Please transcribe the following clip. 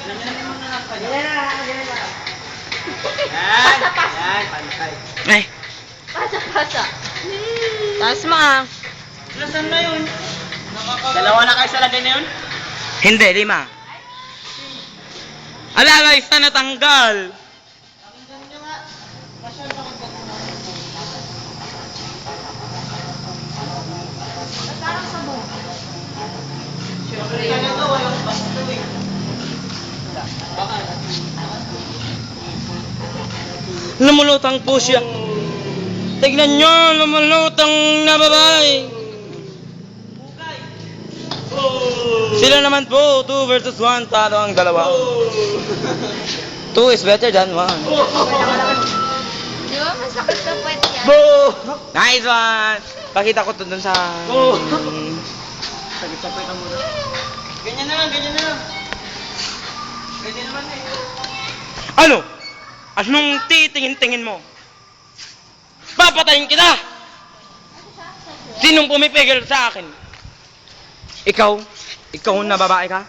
Yan, yan, pantay. Ay, Pasa. taas mo ah. Nasaan na yun? Dalawa na kayo sa lagay na yun? Hindi, 5. Ala, isa natanggal. Talaga walang basto eh. Lumulutang po siya. Tignan nyo, lumulutang na babae. Sila naman po, 2 versus 1, talo ang dalawa. 2 is better than 1. Di ba masakit na puwet yan? Nice one! Pakita ko to dun sa... Sagit-sagit ang muna. Ganyan na lang, ganyan na lang. Ganyan naman eh. Ano? Anong titingin-tingin mo? Papatayin kita! Sinong pumipigil sa akin? Ikaw? Ikaw na babae ka?